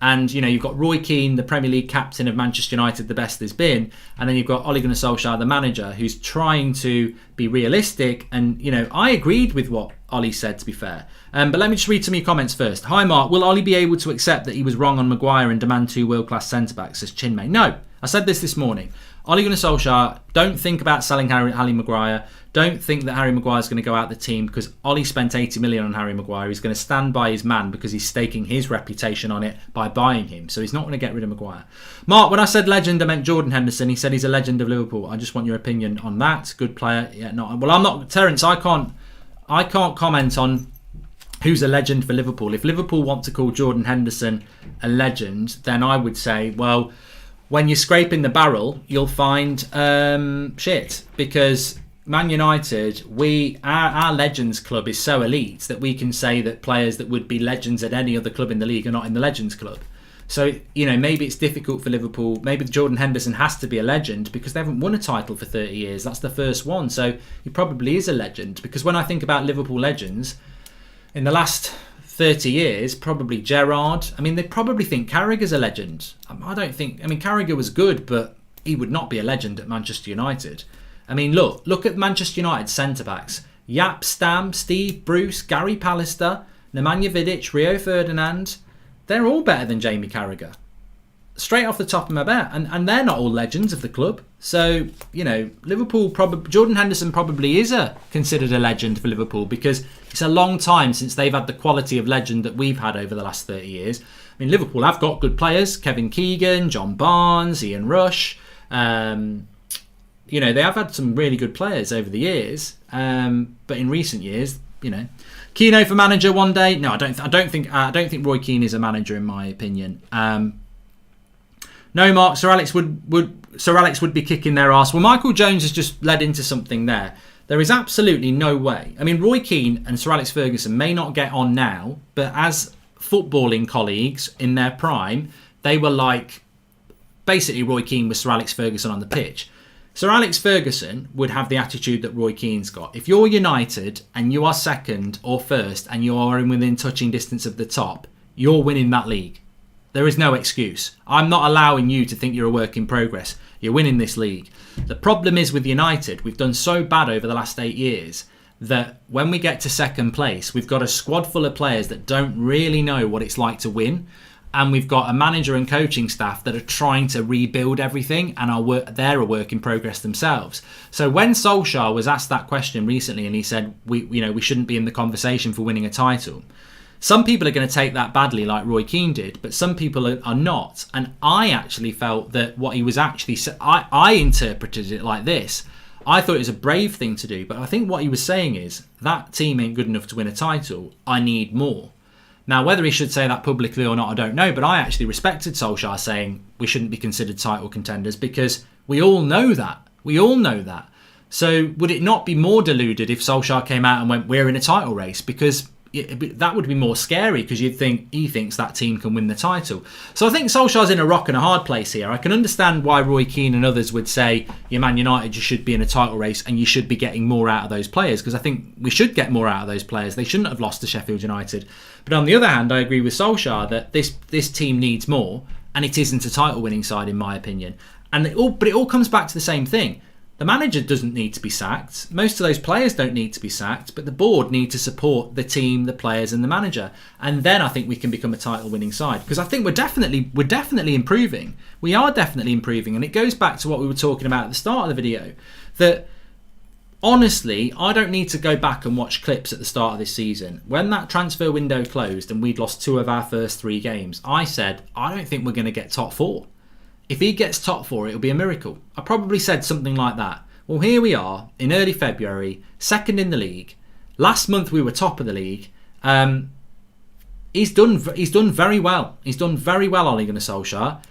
And, you know, you've got Roy Keane, the Premier League captain of Manchester United, the best there's been. And then you've got Ole Gunnar Solskjaer, the manager, who's trying to be realistic. And, you know, I agreed with what Ollie said, to be fair. But let me just read some of your comments first. Hi, Mark. Will Ollie be able to accept that he was wrong on Maguire and demand 2 world-class centre-backs, says Chinmay? No. I said this morning. Ole Gunnar Solskjaer, don't think about selling Harry Maguire. Don't think that Harry Maguire's going to go out the team because Ollie spent 80 million on Harry Maguire. He's going to stand by his man because he's staking his reputation on it by buying him. So he's not going to get rid of Maguire. Mark, when I said legend, I meant Jordan Henderson. He said he's a legend of Liverpool. I just want your opinion on that. Good player. Yeah, no. Well, I'm not Terence. I can't comment on who's a legend for Liverpool. If Liverpool want to call Jordan Henderson a legend, then I would say, well, when you're scraping the barrel, you'll find shit, because Man United, our Legends Club is so elite that we can say that players that would be legends at any other club in the league are not in the Legends Club. So, you know, maybe it's difficult for Liverpool. Maybe Jordan Henderson has to be a legend because they haven't won a title for 30 years. That's the first one. So he probably is a legend, because when I think about Liverpool legends, in the last 30 years, probably Gerrard. I mean, they probably think Carragher's a legend. I don't think... I mean, Carragher was good, but he would not be a legend at Manchester United. I mean, look at Manchester United centre-backs. Jaap Stam, Steve Bruce, Gary Pallister, Nemanja Vidic, Rio Ferdinand. They're all better than Jamie Carragher. Straight off the top of my bat. And they're not all legends of the club. So, you know, Liverpool Jordan Henderson probably is considered a legend for Liverpool, because it's a long time since they've had the quality of legend that we've had over the last 30 years. I mean, Liverpool have got good players. Kevin Keegan, John Barnes, Ian Rush. You know, they have had some really good players over the years. But in recent years, you know, Keane for manager one day. No, I don't think Roy Keane is a manager, in my opinion. No, Mark. Sir Alex would be kicking their arse. Well, Michael Jones has just led into something there. There is absolutely no way. I mean, Roy Keane and Sir Alex Ferguson may not get on now, but as footballing colleagues in their prime, they were like, basically Roy Keane was Sir Alex Ferguson on the pitch. Sir Alex Ferguson would have the attitude that Roy Keane's got. If you're United and you are second or first and you are within touching distance of the top, you're winning that league. There is no excuse. I'm not allowing you to think you're a work in progress. You're winning this league. The problem is with United, we've done so bad over the last 8 years that when we get to second place, we've got a squad full of players that don't really know what it's like to win. And we've got a manager and coaching staff that are trying to rebuild everything and they're a work in progress themselves. So when Solskjaer was asked that question recently and he said, we shouldn't be in the conversation for winning a title, some people are going to take that badly like Roy Keane did, but some people are not. And I actually felt that what he was actually... I interpreted it like this. I thought it was a brave thing to do, but I think what he was saying is, that team ain't good enough to win a title. I need more. Now, whether he should say that publicly or not, I don't know, but I actually respected Solskjaer saying we shouldn't be considered title contenders because we all know that. We all know that. So would it not be more deluded if Solskjaer came out and went, we're in a title race? Because that would be more scary because you'd think he thinks that team can win the title. So I think Solskjaer's in a rock and a hard place here. I can understand why Roy Keane and others would say, yeah, Man United, you should be in a title race and you should be getting more out of those players, because I think we should get more out of those players. They shouldn't have lost to Sheffield United. But on the other hand, I agree with Solskjaer that this team needs more, and it isn't a title winning side in my opinion. But it all comes back to the same thing. The manager doesn't need to be sacked. Most of those players don't need to be sacked, but the board need to support the team, the players and the manager. And then I think we can become a title winning side, because I think we're definitely improving. We are definitely improving. And it goes back to what we were talking about at the start of the video, that honestly, I don't need to go back and watch clips at the start of this season. When that transfer window closed and we'd lost 2 of our first 3 games, I said, I don't think we're going to get top 4. If he gets top 4, it'll be a miracle. I probably said something like that. Well, here we are in early February, second in the league. Last month we were top of the league. He's done very well. He's done very well, Ole Gunnar Solskjaer.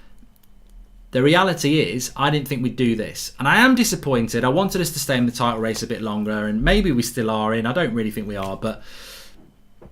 The reality is, I didn't think we'd do this. And I am disappointed. I wanted us to stay in the title race a bit longer, and maybe we still are in. I don't really think we are, but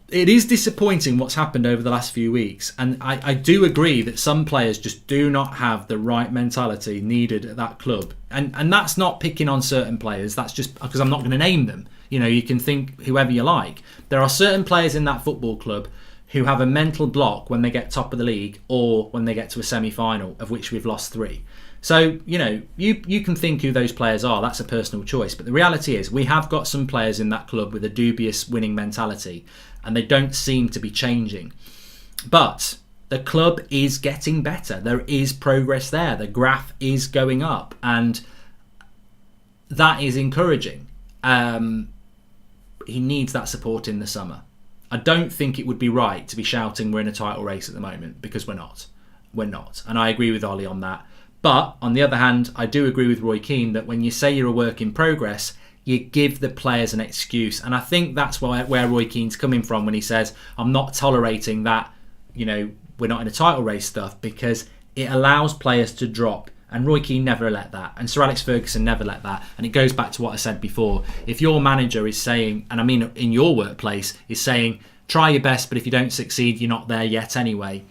it is disappointing what's happened over the last few weeks. And I do agree that some players just do not have the right mentality needed at that club. And that's not picking on certain players. That's just because I'm not going to name them. You know, you can think whoever you like. There are certain players in that football club who have a mental block when they get top of the league or when they get to a semi-final, of which we've lost 3. So, you know, you can think who those players are. That's a personal choice. But the reality is we have got some players in that club with a dubious winning mentality, and they don't seem to be changing. But the club is getting better. There is progress there. The graph is going up, and that is encouraging. He needs that support in the summer. I don't think it would be right to be shouting we're in a title race at the moment, because we're not. We're not. And I agree with Ollie on that. But on the other hand, I do agree with Roy Keane that when you say you're a work in progress, you give the players an excuse. And I think that's where Roy Keane's coming from when he says, I'm not tolerating that, you know, we're not in a title race stuff, because it allows players to drop. And Roy Keane never let that. And Sir Alex Ferguson never let that. And it goes back to what I said before. If your manager is saying, and I mean in your workplace, is saying, try your best, but if you don't succeed, you're not there yet anyway.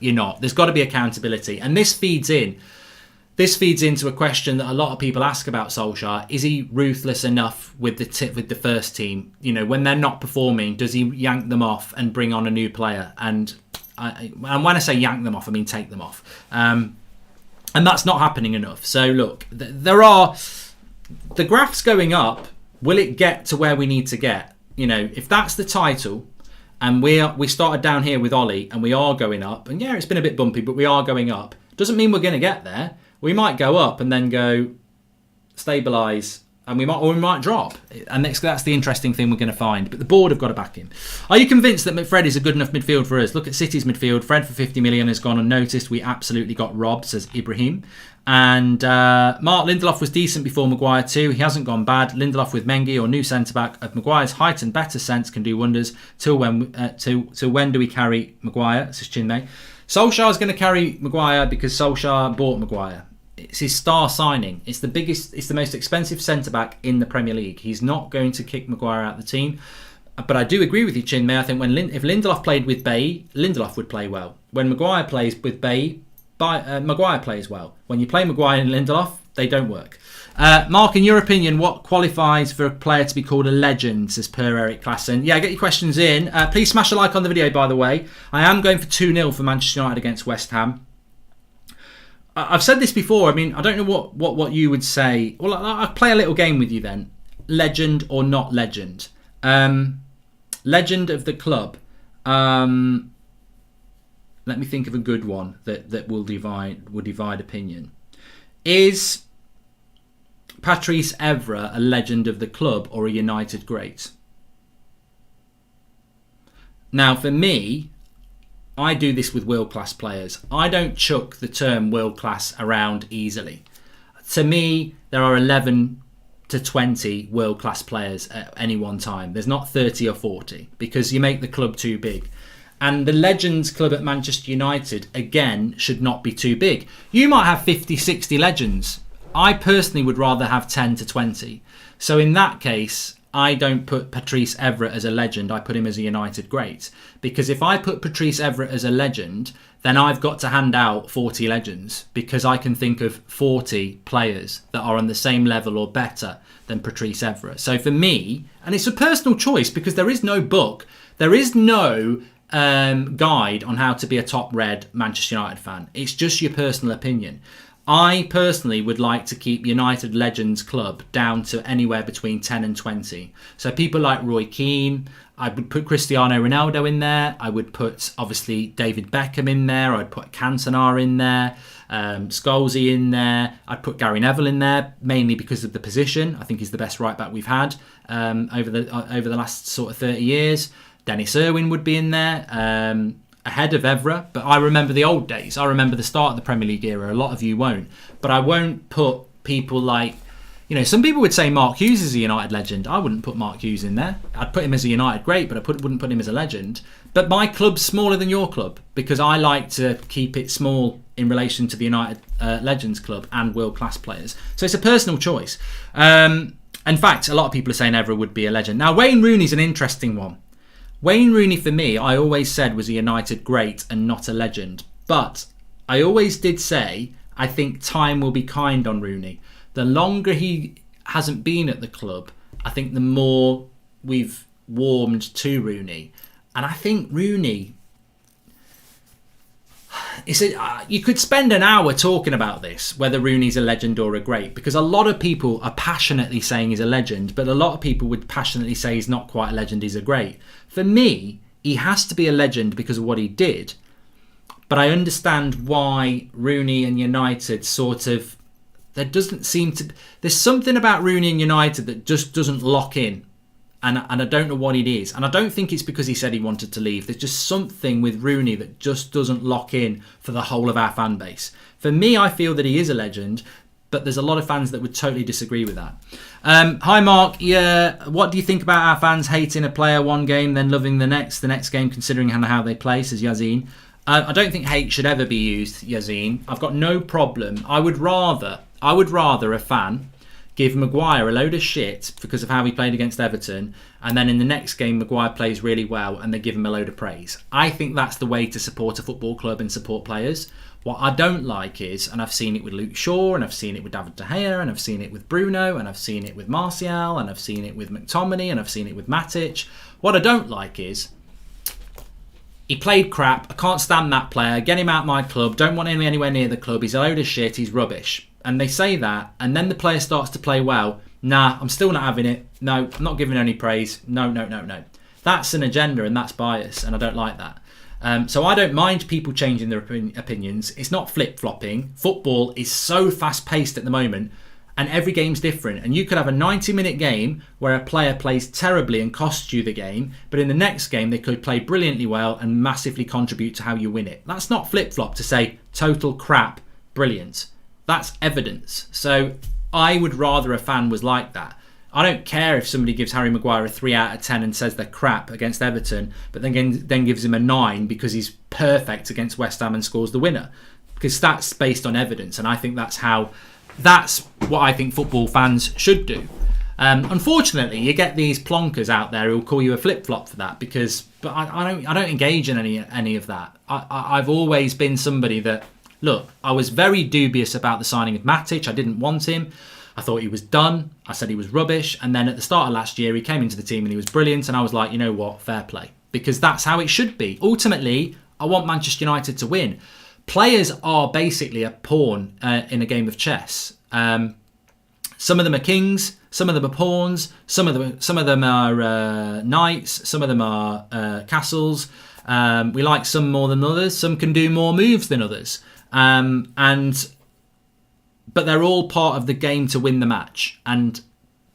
You're not. There's got to be accountability. And this feeds into a question that a lot of people ask about Solskjaer. Is he ruthless enough with the first team? You know, when they're not performing, does he yank them off and bring on a new player? And when I say yank them off, I mean take them off. And that's not happening enough. So look, the graph's going up. Will it get to where we need to get? You know, if that's the title, and we started down here with Ollie, and we are going up, and yeah, it's been a bit bumpy, but we are going up. Doesn't mean we're going to get there. We might go up and then go stabilise, and we might drop. And that's the interesting thing we're going to find. But the board have got to back him. Are you convinced that Fred is a good enough midfield for us? Look at City's midfield. Fred for 50 million has gone unnoticed. We absolutely got robbed, says Ibrahim. And Mark Lindelof was decent before Maguire too. He hasn't gone bad. Lindelof with Mengi or new centre-back of Maguire's height and better sense can do wonders. Till when do we carry Maguire? Says Chinmay. Solskjaer's going to carry Maguire because Solskjaer bought Maguire. It's his star signing. It's the most expensive centre-back in the Premier League. He's not going to kick Maguire out of the team. But I do agree with you, Chinmay. I think if Lindelof played with Bailly, Lindelof would play well. When Maguire plays with Bailly, Maguire plays well. When you play Maguire and Lindelof, They don't work. Mark, in your opinion, what qualifies for a player to be called a legend, says Per Eric Klassen? Yeah, get your questions in. Please smash a like on the video, by the way. I am going for 2-0 for Manchester United against West Ham. I've said this before. I mean, I don't know what you would say. Well, I'll play a little game with you then. Legend or not legend? Legend of the club. Let me think of a good one that will divide opinion. Is Patrice Evra a legend of the club or a United great? Now, for me, I do this with world-class players. I don't chuck the term world-class around easily. To me, there are 11 to 20 world-class players at any one time. There's not 30 or 40 because you make the club too big. And the Legends Club at Manchester United, again, should not be too big. You might have 50, 60 legends. I personally would rather have 10 to 20. So in that case, I don't put Patrice Evra as a legend. I put him as a United great. Because if I put Patrice Evra as a legend, then I've got to hand out 40 legends. Because I can think of 40 players that are on the same level or better than Patrice Evra. So for me, and it's a personal choice because there is no book, there is no guide on how to be a top red Manchester United fan. It's just your personal opinion. I personally would like to keep United Legends Club down to anywhere between 10 and 20. So people like Roy Keane, I would put Cristiano Ronaldo in there. I would put, obviously, David Beckham in there. I'd put Cantona in there. Scholesy in there. I'd put Gary Neville in there, mainly because of the position. I think he's the best right back we've had over the last sort of 30 years. Dennis Irwin would be in there. Ahead of Evra, but I remember the old days. I remember the start of the Premier League era. A lot of you won't, but I won't put people like, some people would say Mark Hughes is a United legend. I wouldn't put Mark Hughes in there. I'd put him as a United great, but I wouldn't put him as a legend. But my club's smaller than your club because I like to keep it small in relation to the United Legends Club and world-class players. So it's a personal choice. In fact, a lot of people are saying Evra would be a legend. Now, Wayne Rooney's an interesting one. Wayne Rooney, for me, I always said was a United great and not a legend. But I always did say, I think time will be kind on Rooney. The longer he hasn't been at the club, I think the more we've warmed to Rooney. And I think Rooney... you could spend an hour talking about this, whether Rooney's a legend or a great, because a lot of people are passionately saying he's a legend, but a lot of people would passionately say he's not quite a legend, he's a great. For me, he has to be a legend because of what he did, but I understand why Rooney and United sort of... There's something about Rooney and United that just doesn't lock in. And I don't know what it is. And I don't think it's because he said he wanted to leave. There's just something with Rooney that just doesn't lock in for the whole of our fan base. For me, I feel that he is a legend, but there's a lot of fans that would totally disagree with that. Hi, Mark. Yeah, what do you think about our fans hating a player one game, then loving the next game, considering how they play, says Yazin. I don't think hate should ever be used, Yazin. I've got no problem. I would rather a fan give Maguire a load of shit because of how he played against Everton, and then in the next game Maguire plays really well and they give him a load of praise. I think that's the way to support a football club and support players. What I don't like is, and I've seen it with Luke Shaw, and I've seen it with David De Gea, and I've seen it with Bruno, and I've seen it with Martial, and I've seen it with McTominay, and I've seen it with Matic. What I don't like is, he played crap, I can't stand that player, get him out of my club, don't want him anywhere near the club, he's a load of shit, he's rubbish. And they say that, and then the player starts to play well. Nah, I'm still not having it. No, I'm not giving any praise. No. That's an agenda and that's bias, and I don't like that. So I don't mind people changing their opinions. It's not flip-flopping. Football is so fast-paced at the moment, and every game's different. And you could have a 90-minute game where a player plays terribly and costs you the game, but in the next game they could play brilliantly well and massively contribute to how you win it. That's not flip-flop to say total crap, brilliant. That's evidence. So I would rather a fan was like that. I don't care if somebody gives Harry Maguire a 3 out of 10 and says they're crap against Everton, but then gives him a 9 because he's perfect against West Ham and scores the winner. Because that's based on evidence, and I think that's what I think football fans should do. Unfortunately, you get these plonkers out there who will call you a flip-flop for that, but I don't engage in any of that. I've always been somebody that look, I was very dubious about the signing of Matic. I didn't want him. I thought he was done. I said he was rubbish. And then at the start of last year, he came into the team and he was brilliant. And I was like, you know what, fair play. Because that's how it should be. Ultimately, I want Manchester United to win. Players are basically a pawn in a game of chess. Some of them are kings, some of them are pawns, some of them are knights, some of them are castles. We like some more than others. Some can do more moves than others. But they're all part of the game to win the match. And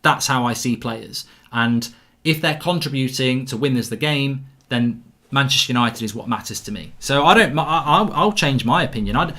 that's how I see players. And if they're contributing to win us the game, then Manchester United is what matters to me. So I'll change my opinion. To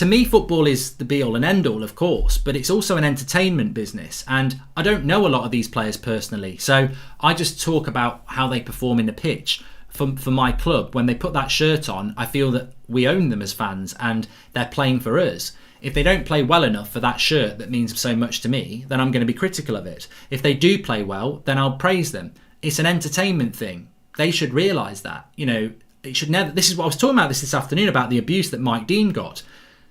me, football is the be all and end all, of course, but it's also an entertainment business. And I don't know a lot of these players personally. So I just talk about how they perform in the pitch. For my club, when they put that shirt on, I feel that we own them as fans and they're playing for us. If they don't play well enough for that shirt that means so much to me, then I'm going to be critical of it. If they do play well, then I'll praise them. It's an entertainment thing. They should realise that. It should never. This is what I was talking about this afternoon about the abuse that Mike Dean got.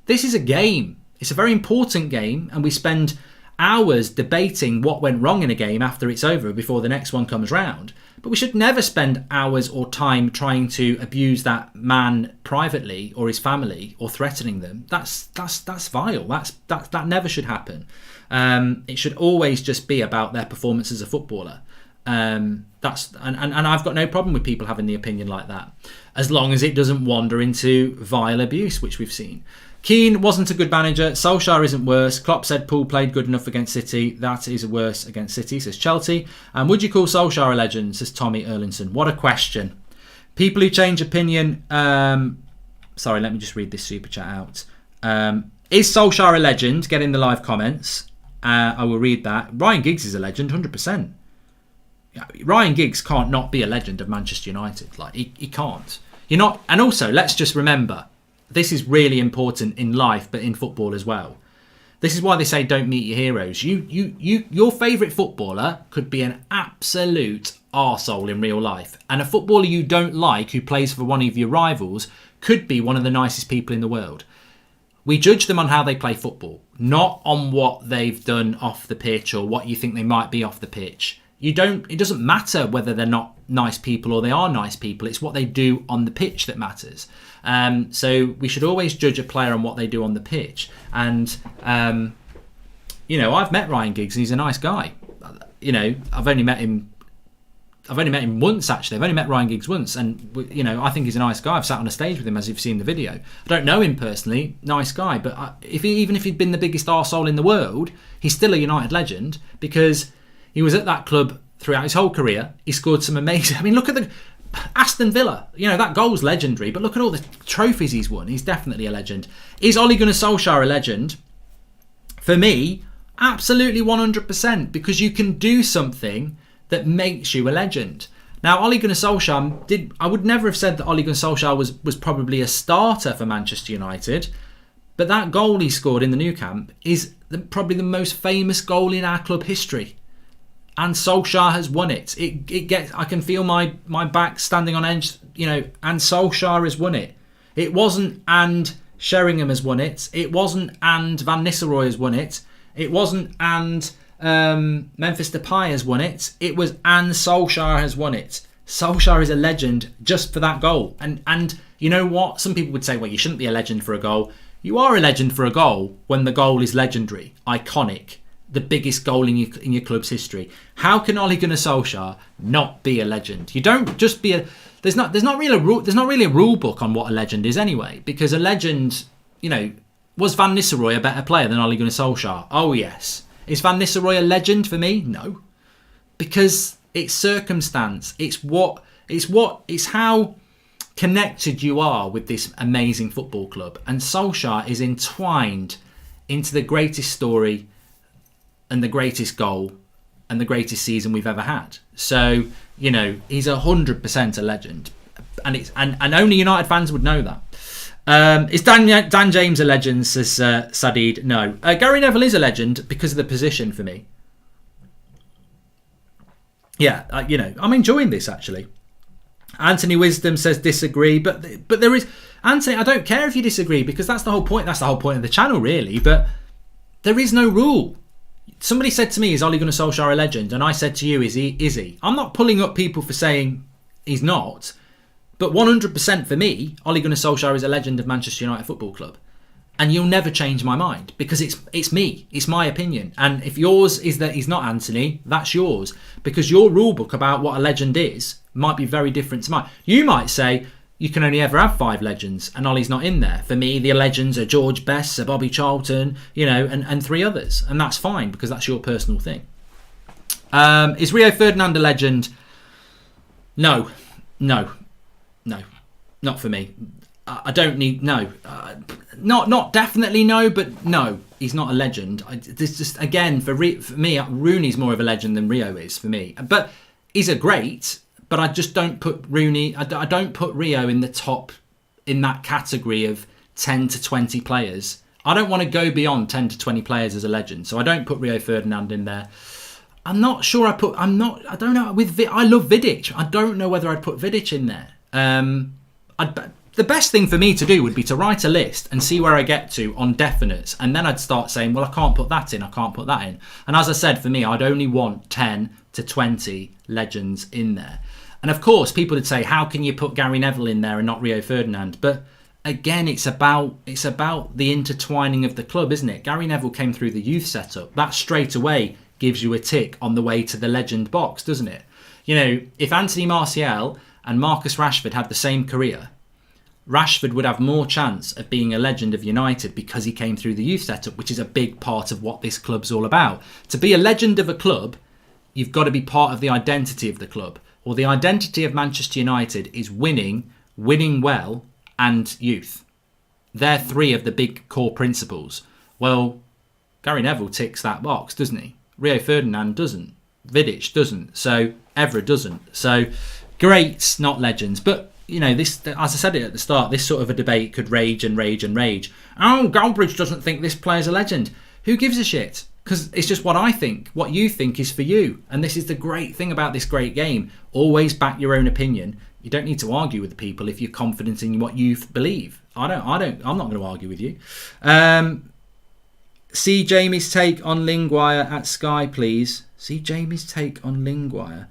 This is a game. It's a very important game, and we spend hours debating what went wrong in a game after it's over before the next one comes round. But we should never spend hours or time trying to abuse that man privately or his family or threatening them. That's vile. That never should happen. It should always just be about their performance as a footballer. And I've got no problem with people having the opinion like that, as long as it doesn't wander into vile abuse, which we've seen. Keane wasn't a good manager. Solskjaer isn't worse. Klopp said Poole played good enough against City. That is worse against City, says Chelsea. And would you call Solskjaer a legend, says Tommy Erlinson. What a question. People who change opinion. Sorry, let me just read this super chat out. Is Solskjaer a legend? Get in the live comments. I will read that. Ryan Giggs is a legend, 100%. Ryan Giggs can't not be a legend of Manchester United. Like he can't. You're not. And also, let's just remember, this is really important in life, but in football as well. This is why they say don't meet your heroes. Your favourite footballer could be an absolute arsehole in real life. And a footballer you don't like who plays for one of your rivals could be one of the nicest people in the world. We judge them on how they play football, not on what they've done off the pitch or what you think they might be off the pitch. It doesn't matter whether they're not nice people or they are nice people. It's what they do on the pitch that matters. So we should always judge a player on what they do on the pitch. And, I've met Ryan Giggs and he's a nice guy. I've only met him once, actually. I've only met Ryan Giggs once. And, I think he's a nice guy. I've sat on a stage with him, as you've seen the video. I don't know him personally. Nice guy. But even if he'd been the biggest arsehole in the world, he's still a United legend because he was at that club throughout his whole career. He scored some amazing... I mean, look at the... Aston Villa. That goal's legendary, but look at all the trophies he's won. He's definitely a legend. Is Ole Gunnar Solskjaer a legend? For me, absolutely 100%, because you can do something that makes you a legend. Now, Ole Gunnar Solskjaer I would never have said that Ole Gunnar Solskjaer was probably a starter for Manchester United, but that goal he scored in the Nou Camp is probably the most famous goal in our club history. And Solskjaer has won it. I can feel my back standing on edge, and Solskjaer has won it. It wasn't and Sheringham has won it. It wasn't and Van Nistelrooy has won it. It wasn't and Memphis Depay has won it. It was and Solskjaer has won it. Solskjaer is a legend just for that goal. And you know what? Some people would say, well, you shouldn't be a legend for a goal. You are a legend for a goal when the goal is legendary, iconic. The biggest goal in your club's history. How can Ole Gunnar Solskjaer not be a legend? You don't just be a. There's not really a rule book on what a legend is anyway. Because a legend, was Van Nistelrooy a better player than Ole Gunnar Solskjaer? Oh yes. Is Van Nistelrooy a legend for me? No, because it's circumstance. It's how connected you are with this amazing football club. And Solskjaer is entwined into the greatest story and the greatest goal and the greatest season we've ever had. So, he's 100% a legend. And only United fans would know that. Is Dan James a legend, says Sadid? No. Gary Neville is a legend because of the position for me. Yeah, I'm enjoying this, actually. Anthony Wisdom says disagree, but there is, Anthony, I don't care if you disagree, because that's the whole point. That's the whole point of the channel, really. But there is no rule. Somebody said to me, is Ole Gunnar Solskjaer a legend? And I said to you, is he? I'm not pulling up people for saying he's not, but 100% for me, Ole Gunnar Solskjaer is a legend of Manchester United Football Club. And you'll never change my mind, because it's me. It's my opinion. And if yours is that he's not, Anthony, that's yours. Because your rule book about what a legend is might be very different to mine. You might say you can only ever have 5 legends and Ollie's not in there. For me, the legends are George Best, Sir Bobby Charlton, and 3 others. And that's fine, because that's your personal thing. Is Rio Ferdinand a legend? No. Not for me. I don't need, no. Not definitely no, but no, he's not a legend. This just, again, for me, Rooney's more of a legend than Rio is for me. But he's a great, but I just don't put Rooney, I don't put Rio in the top, in that category of 10 to 20 players. I don't want to go beyond 10 to 20 players as a legend, so I don't put Rio Ferdinand in there. I'm not sure I don't know, I love Vidic. I don't know whether I'd put Vidic in there. The best thing for me to do would be to write a list and see where I get to on definites, and then I'd start saying, well, I can't put that in, I can't put that in. And as I said, for me, I'd only want 10 to 20 legends in there. And of course, people would say, how can you put Gary Neville in there and not Rio Ferdinand? But again, it's about the intertwining of the club, isn't it? Gary Neville came through the youth setup. That straight away gives you a tick on the way to the legend box, doesn't it? If Anthony Martial and Marcus Rashford had the same career, Rashford would have more chance of being a legend of United because he came through the youth setup, which is a big part of what this club's all about. To be a legend of a club, you've got to be part of the identity of the club. Well, the identity of Manchester United is winning well, and youth. They're 3 of the big core principles. Well, Gary Neville ticks that box, doesn't he? Rio Ferdinand doesn't. Vidic doesn't. So Evra doesn't. So greats, not legends. But this, as I said it at the start, this sort of a debate could rage and rage and rage. Oh, Galbridge doesn't think this player's a legend. Who gives a shit? Because it's just what I think. What you think is for you. And this is the great thing about this great game. Always back your own opinion. You don't need to argue with the people if you're confident in what you believe. I'm not going to argue with you. See Jamie's take on Lingwire at Sky, please. See Jamie's take on Lingwire.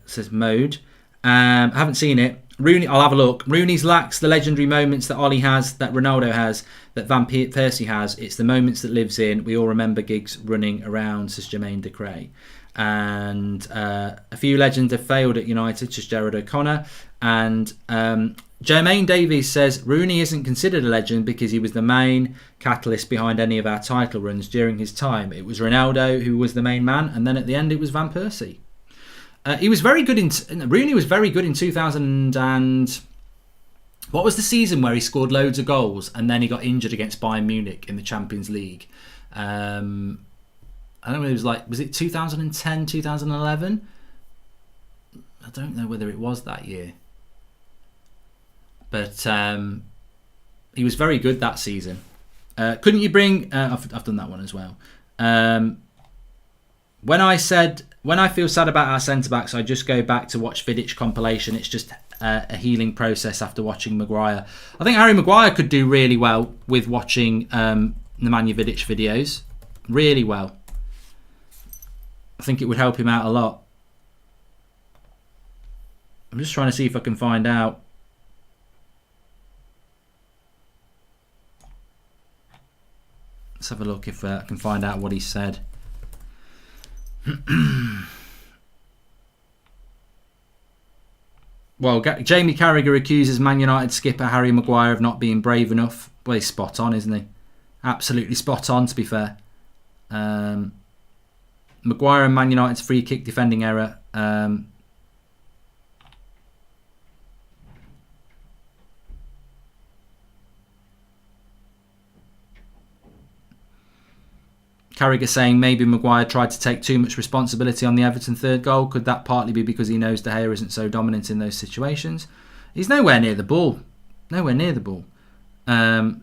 Says Mode. I haven't seen it. Rooney, I'll have a look. Rooney's lacks the legendary moments that Ollie has, that Ronaldo has, that Van Persie has. It's the moments that lives in. We all remember Giggs running around, says Jermaine Decray. And a few legends have failed at United, says Gerard O'Connor. And Jermaine Davies says Rooney isn't considered a legend because he was the main catalyst behind any of our title runs during his time. It was Ronaldo who was the main man, and then at the end it was Van Persie. He was very good Rooney was very good in 2000 and what was the season where he scored loads of goals and then he got injured against Bayern Munich in the Champions League? I don't know. Was it 2010, 2011? I don't know whether it was that year, but he was very good that season. Couldn't you bring? I've done that one as well. When I feel sad about our centre-backs, I just go back to watch Vidic compilation. It's just a healing process after watching Maguire. I think Harry Maguire could do really well with watching Nemanja Vidic videos. Really well. I think it would help him out a lot. I'm just trying to see if I can find out. Let's have a look if I can find out what he said. Well, Jamie Carragher accuses Man United skipper Harry Maguire of not being brave enough. Well, he's spot on, isn't he? Absolutely spot on, to be fair. Maguire and Man United's free kick defending error. Carragher saying maybe Maguire tried to take too much responsibility on the Everton third goal. Could that partly be because he knows De Gea isn't so dominant in those situations? He's nowhere near the ball. Nowhere near the ball. No.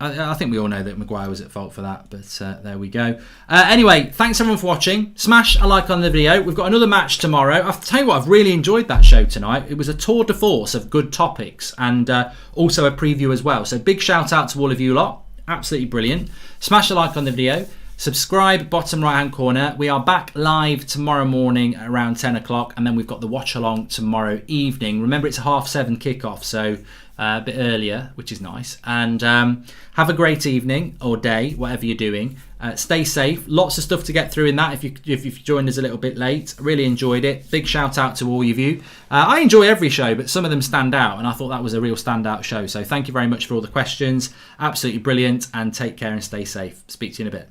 I think we all know that Maguire was at fault for that, but there we go. Anyway, thanks everyone for watching. Smash a like on the video. We've got another match tomorrow. I have to tell you what, I've really enjoyed that show tonight. It was a tour de force of good topics and also a preview as well. So big shout out to all of you lot. Absolutely brilliant. Smash a like on the video. Subscribe, bottom right hand corner. We are back live tomorrow morning around 10 o'clock, and then we've got the watch along tomorrow evening. Remember, it's a 7:30 kickoff, so a bit earlier, which is nice. And have a great evening or day, whatever you're doing. Stay safe. Lots of stuff to get through in that if you've joined us a little bit late. Really enjoyed it. Big shout out to all of you. I enjoy every show, but some of them stand out, and I thought that was a real standout show. So thank you very much for all the questions. Absolutely brilliant, and take care and stay safe. Speak to you in a bit.